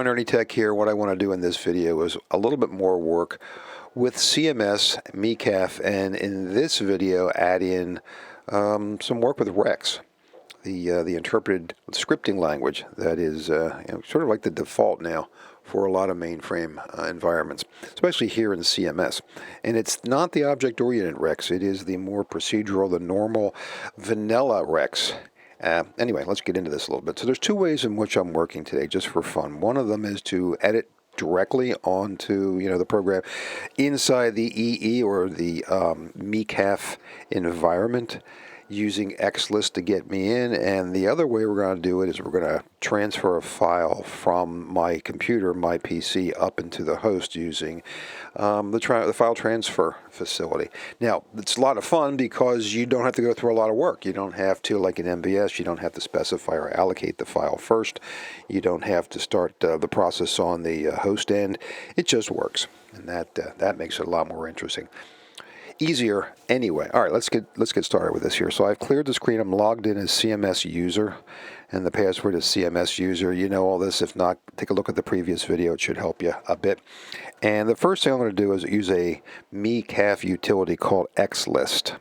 everyone, Ernie Tech here. What I want to do in this video is a little bit more work with CMS, MECAFF, and in this video add in some work with REXX, the interpreted scripting language that is sort of like the default now for a lot of mainframe environments, especially here in CMS. And it's not the object-oriented REXX, it is the more procedural, the normal vanilla REXX. Anyway, let's get into this a little bit. So there's two ways in which I'm working today, just for fun. One of them is to edit directly onto the program inside the EE or the MECAFF environment using XLIST to get me in, and the other way we're going to do it is we're going to transfer a file from my computer, my PC, up into the host using the file transfer facility. Now, it's a lot of fun because you don't have to go through a lot of work. You don't have to, like in MVS, you don't have to specify or allocate the file first. You don't have to start the process on the host end. It just works, and that makes it a lot more interesting. Easier anyway. All right, let's get started with this here. So I've cleared the screen. I'm logged in as CMS user, and the password is CMS user. You know all this. If not, take a look at the previous video. It should help you a bit. And the first thing I'm going to do is use a MECAFF utility called XLIST.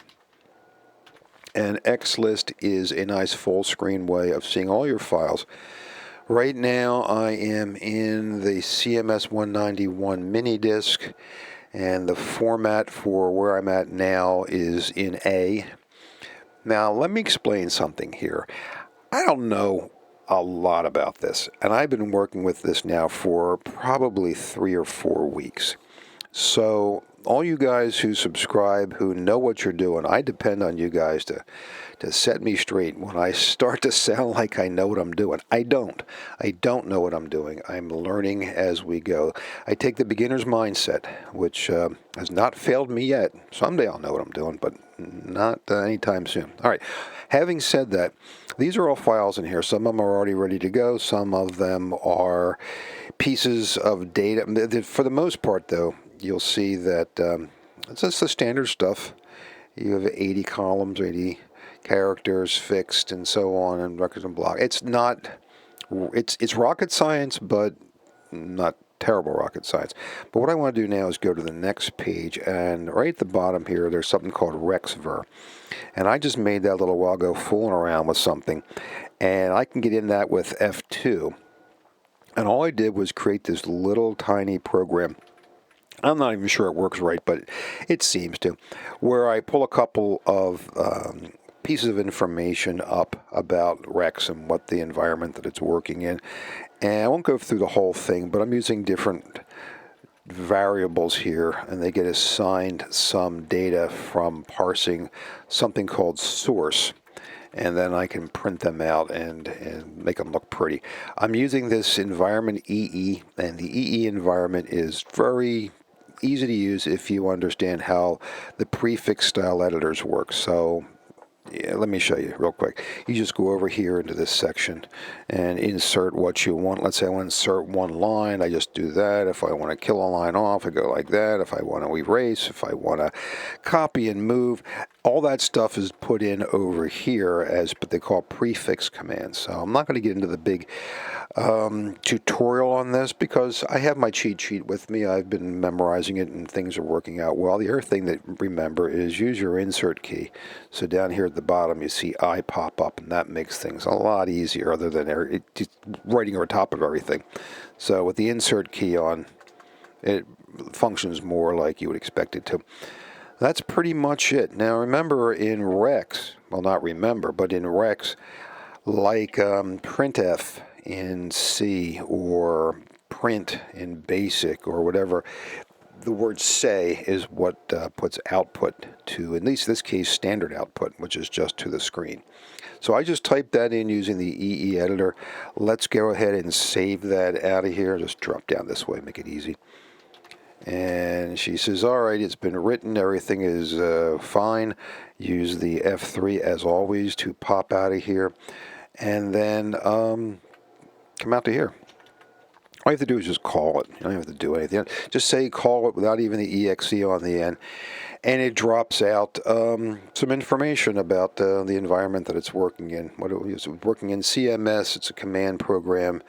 And XLIST is a nice full screen way of seeing all your files. Right now I am in the CMS 191 mini disk. And the format for where I'm at now is in A. Now, let me explain something here. I don't know a lot about this, and I've been working with this now for probably 3 or 4 weeks. So, all you guys who subscribe, who know what you're doing, I depend on you guys to set me straight when I start to sound like I know what I'm doing. I don't. I don't know what I'm doing. I'm learning as we go. I take the beginner's mindset, which has not failed me yet. Someday I'll know what I'm doing, but not anytime soon. All right. Having said that, these are all files in here. Some of them are already ready to go. Some of them are pieces of data. For the most part, though, you'll see that it's just the standard stuff. You have 80 columns, 80 characters fixed, and so on, and records and block. It's rocket science, but not terrible rocket science. But what I want to do now is go to the next page, and right at the bottom here, there's something called REXX. And I just made that a little while ago, fooling around with something, and I can get in that with F2. And all I did was create this little tiny program. I'm not even sure it works right, but it seems to, where I pull a couple of pieces of information up about REXX and what the environment that it's working in. And I won't go through the whole thing, but I'm using different variables here, and they get assigned some data from parsing something called source. And then I can print them out and make them look pretty. I'm using this environment EE, and the EE environment is very easy to use if you understand how the prefix style editors work. So yeah, let me show you real quick. You just go over here into this section and insert what you want. Let's say I want to insert one line. I just do that. If I want to kill a line off, I go like that. If I want to erase, if I want to copy and move, all that stuff is put in over here as what they call prefix commands. So I'm not going to get into the big tutorial on this because I have my cheat sheet with me. I've been memorizing it and things are working out well. The other thing that remember is use your insert key. So down here at the bottom you see I pop up, and that makes things a lot easier other than just writing over top of everything. So with the insert key on, it functions more like you would expect it to. That's pretty much it. Now remember in REXX, well not remember, but in REXX, like printf in C or print in BASIC or whatever, the word say is what puts output to, in this case, standard output, which is just to the screen. So I just typed that in using the EE editor. Let's go ahead and save that out of here. Just drop down this way, make it easy. And she says, all right, it's been written, everything is fine. Use the F3 as always to pop out of here. And then come out to here. All you have to do is just call it. You don't have to do anything. Just say call it without even the exe on the end. And it drops out some information about the environment that it's working in. What it is working in CMS, it's a command program,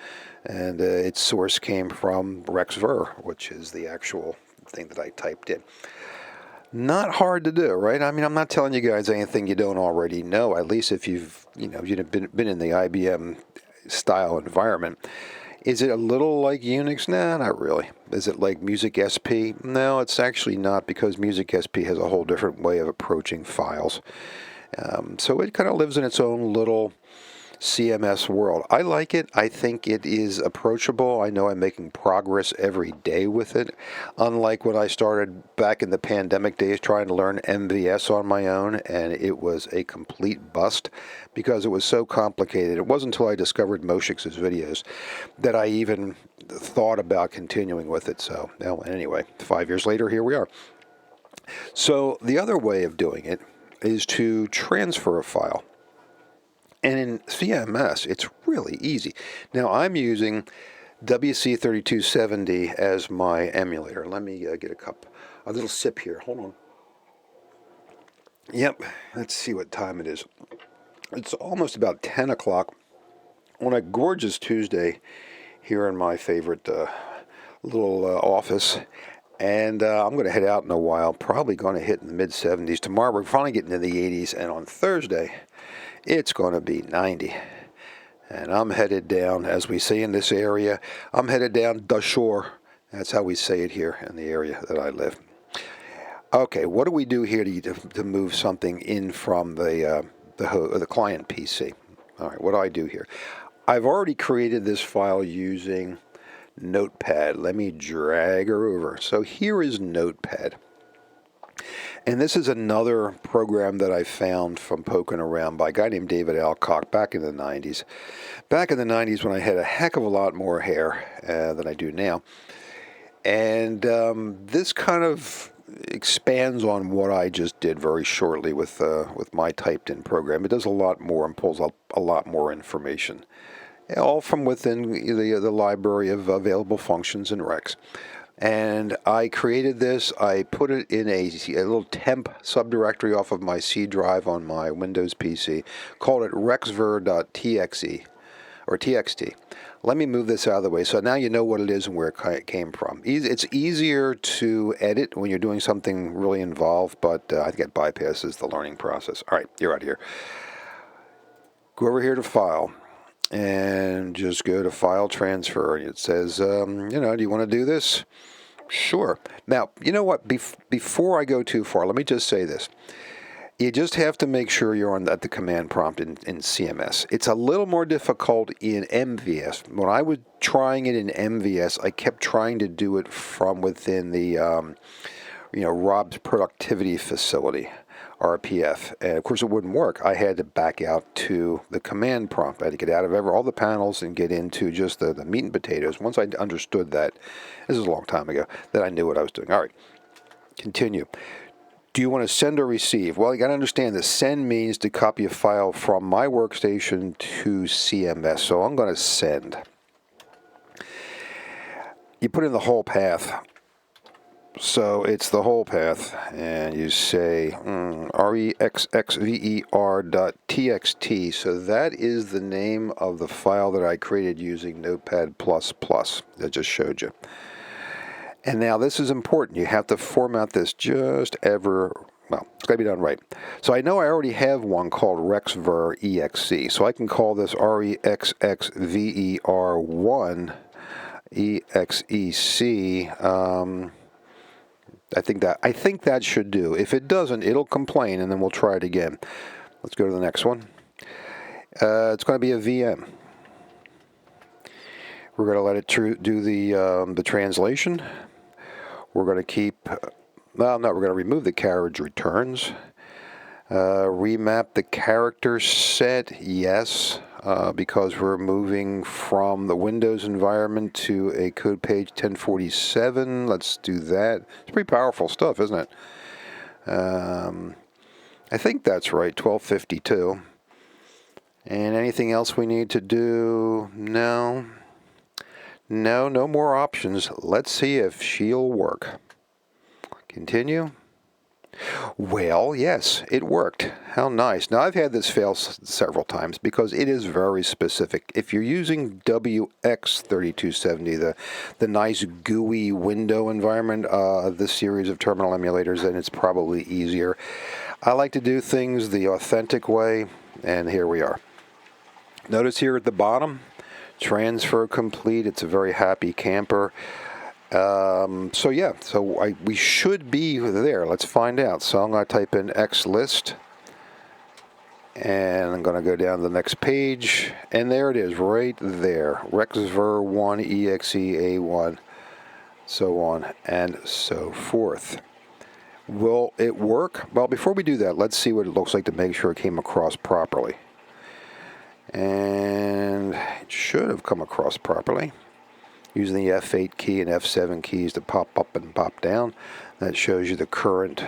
and its source came from REXX, which is the actual thing that I typed in. Not hard to do, right? I mean, I'm not telling you guys anything you don't already know, at least if you've been in the IBM style environment. Is it a little like Unix? Nah, not really. Is it like Music SP? No, it's actually not, because Music SP has a whole different way of approaching files. So it kind of lives in its own little CMS world. I like it. I think it is approachable. I know I'm making progress every day with it. Unlike when I started back in the pandemic days trying to learn MVS on my own, and it was a complete bust because it was so complicated. It wasn't until I discovered Moshix's videos that I even thought about continuing with it. So, well, anyway, 5 years later, here we are. So the other way of doing it is to transfer a file. And in CMS, it's really easy. Now, I'm using WC3270 as my emulator. Let me get a little sip here. Hold on. Yep, let's see what time it is. It's almost about 10 o'clock on a gorgeous Tuesday here in my favorite little office. And I'm going to head out in a while, probably going to hit in the mid-70s. Tomorrow, we're finally getting into the 80s, and on Thursday, it's going to be 90. And I'm headed down, as we say in this area, I'm headed down the shore. That's how we say it here in the area that I live. Okay, what do we do here to move something in from the client PC? All right, what do I do here? I've already created this file using Notepad. Let me drag her over. So here is Notepad. And this is another program that I found from poking around by a guy named David Alcock back in the 90s. Back in the 90s when I had a heck of a lot more hair than I do now. And this kind of expands on what I just did very shortly with my typed-in program. It does a lot more and pulls up a lot more information, all from within the library of available functions in REXX. And I created this. I put it in a little temp subdirectory off of my C drive on my Windows PC, called it rexver.txe or txt. Let me move this out of the way so now you know what it is and where it came from. It's easier to edit when you're doing something really involved, but I think it bypasses the learning process. All right, you're out of here. Go over here to File and just go to File Transfer. It says, do you want to do this? Sure. Now, you know what? Before I go too far, let me just say this. You just have to make sure you're at the command prompt in CMS. It's a little more difficult in MVS. When I was trying it in MVS, I kept trying to do it from within the, Rob's Productivity Facility, RPF. And of course, it wouldn't work. I had to back out to the command prompt. I had to get out of all the panels and get into just the meat and potatoes. Once I understood that, this is a long time ago, then I knew what I was doing. All right, continue. Do you want to send or receive? Well, you got to understand that send means to copy a file from my workstation to CMS. So I'm going to send. You put in the whole path. So it's the whole path, and you say REXXVER.txt. So that is the name of the file that I created using Notepad++ that I just showed you. And now this is important. You have to format this it's got to be done right. So I know I already have one called REXVER.exe. So I can call this REXXVER1.exec. I think that should do. If it doesn't, it'll complain, and then we'll try it again. Let's go to the next one. It's going to be a VM. We're going to let it do the translation. We're going to keep. We're going to remove the carriage returns. Remap the character set, yes, because we're moving from the Windows environment to a code page 1047. Let's do that. It's pretty powerful stuff, isn't it? I think that's right, 1252. And anything else we need to do? No. No, no more options. Let's see if she'll work. Continue. Well, yes, it worked. How nice. Now, I've had this fail several times because it is very specific. If you're using WX3270, the nice GUI window environment, this series of terminal emulators, then it's probably easier. I like to do things the authentic way, and here we are. Notice here at the bottom, transfer complete. It's a very happy camper. So yeah, we should be there. Let's find out. So I'm going to type in XLIST, and I'm going to go down to the next page, and there it is, right there. REXVer1 EXE-A1, so on and so forth. Will it work? Well, before we do that, let's see what it looks like to make sure it came across properly. And it should have come across properly. Using the F8 key and F7 keys to pop up and pop down. That shows you the current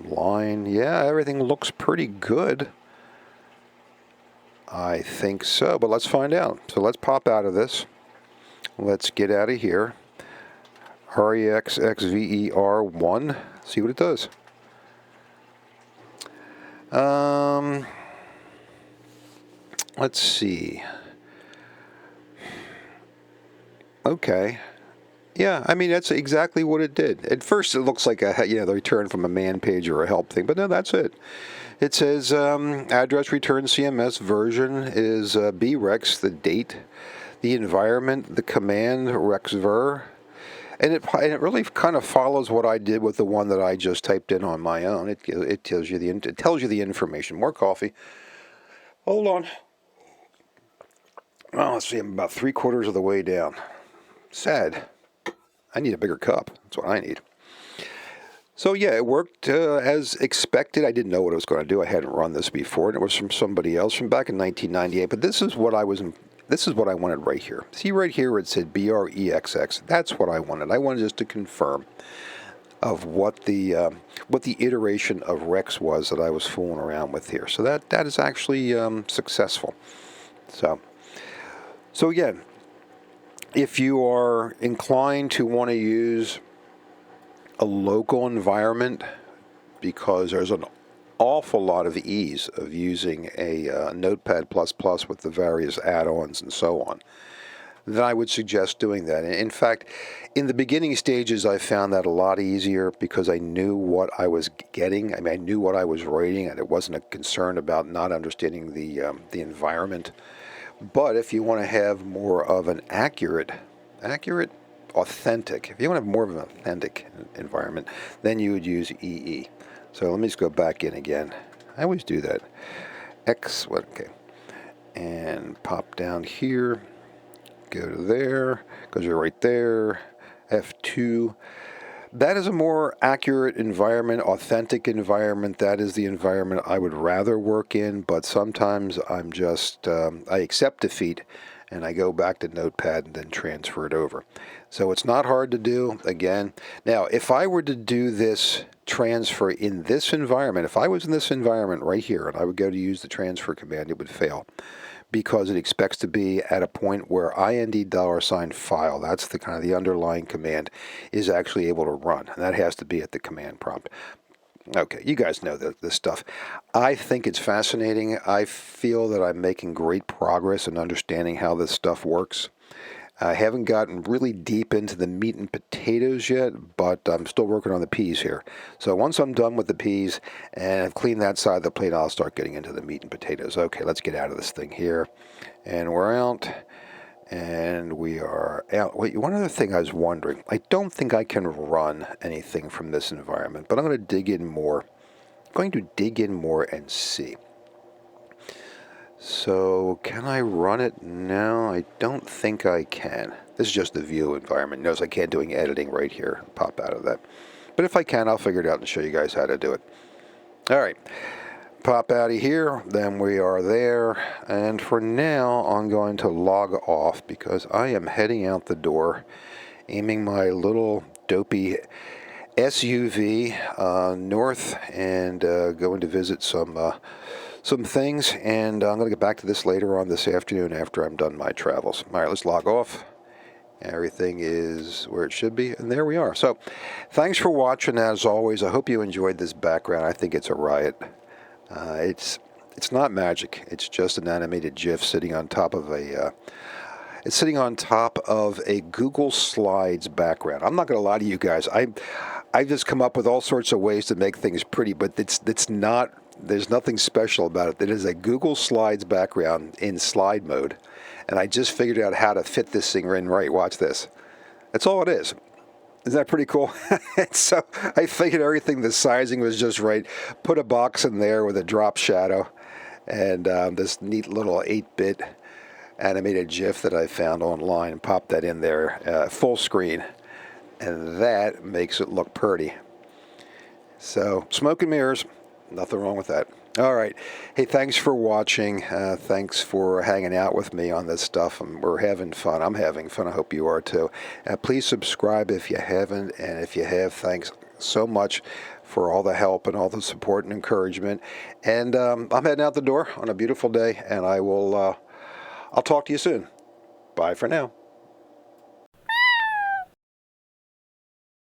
line. Yeah, everything looks pretty good. I think so, but let's find out. So let's pop out of this. Let's get out of here. REXXVER1. See what it does. Let's see. Okay. Yeah, I mean, that's exactly what it did. At first, it looks like the return from a man page or a help thing, but no, that's it. It says address return CMS version is BREXX, the date, the environment, the command REXVer, and it really kind of follows what I did with the one that I just typed in on my own. It tells you the information. More coffee. Hold on. Well, let's see. I'm about 3/4 of the way down. Sad. I need a bigger cup. That's what I need. So yeah, it worked as expected. I didn't know what it was going to do. I hadn't run this before, and it was from somebody else from back in 1998. But this is what I wanted right here. See right here where it said BREXX. That's what I wanted. I wanted just to confirm of what the iteration of REXX was that I was fooling around with here. So that is actually successful. So again, if you are inclined to want to use a local environment, because there's an awful lot of ease of using a Notepad++ with the various add-ons and so on, then I would suggest doing that. In fact, in the beginning stages, I found that a lot easier because I knew what I was getting. I mean, I knew what I was writing, and it wasn't a concern about not understanding the environment. But if you want to have more of an authentic, if you want to have more of an authentic environment, then you would use EE. So let me just go back in again. I always do that. Okay. And pop down here. Go to there, because you're right there. F2. That is a more accurate environment, authentic environment. That is the environment I would rather work in, but sometimes I'm just, I accept defeat and I go back to Notepad and then transfer it over. So it's not hard to do, again. Now, if I were to do this transfer in this environment, if I was in this environment right here and I would go to use the transfer command, it would fail, because it expects to be at a point where IND $file, that's the kind of the underlying command, is actually able to run. And that has to be at the command prompt. Okay, you guys know this stuff. I think it's fascinating. I feel that I'm making great progress in understanding how this stuff works. I haven't gotten really deep into the meat and potatoes yet, but I'm still working on the peas here. So once I'm done with the peas and I've cleaned that side of the plate, I'll start getting into the meat and potatoes. Okay, let's get out of this thing here. And we're out. And we are out. Wait, one other thing I was wondering. I don't think I can run anything from this environment, but I'm going to dig in more. I'm going to dig in more and see. So, can I run it? No, I don't think I can. This is just the view environment. Notice I can't do any editing right here. Pop out of that. But if I can, I'll figure it out and show you guys how to do it. All right. Pop out of here. Then we are there. And for now, I'm going to log off because I am heading out the door, aiming my little dopey SUV north and going to visit some things, and I'm going to get back to this later on this afternoon after I'm done my travels. All right, let's log off, Everything is where it should be, and there we are. So thanks for watching. As always, I hope you enjoyed this background. I think it's a riot. It's not magic. It's just an animated GIF sitting on top of a it's sitting on top of a Google Slides background. I'm not going to lie to you guys. I've just come up with all sorts of ways to make things pretty, but it's not. There's nothing special about it. It is a Google Slides background in slide mode, and I just figured out how to fit this thing in right. Watch this. That's all it is. Isn't that pretty cool? So I figured everything, the sizing was just right. Put a box in there with a drop shadow, and this neat little 8-bit animated GIF that I found online, and popped that in there full screen, and that makes it look pretty. So smoke and mirrors. Nothing wrong with that. All right. Hey, thanks for watching. Thanks for hanging out with me on this stuff. We're having fun. I'm having fun. I hope you are too. Please subscribe if you haven't. And if you have, thanks so much for all the help and all the support and encouragement. And I'm heading out the door on a beautiful day. And I'll talk to you soon. Bye for now.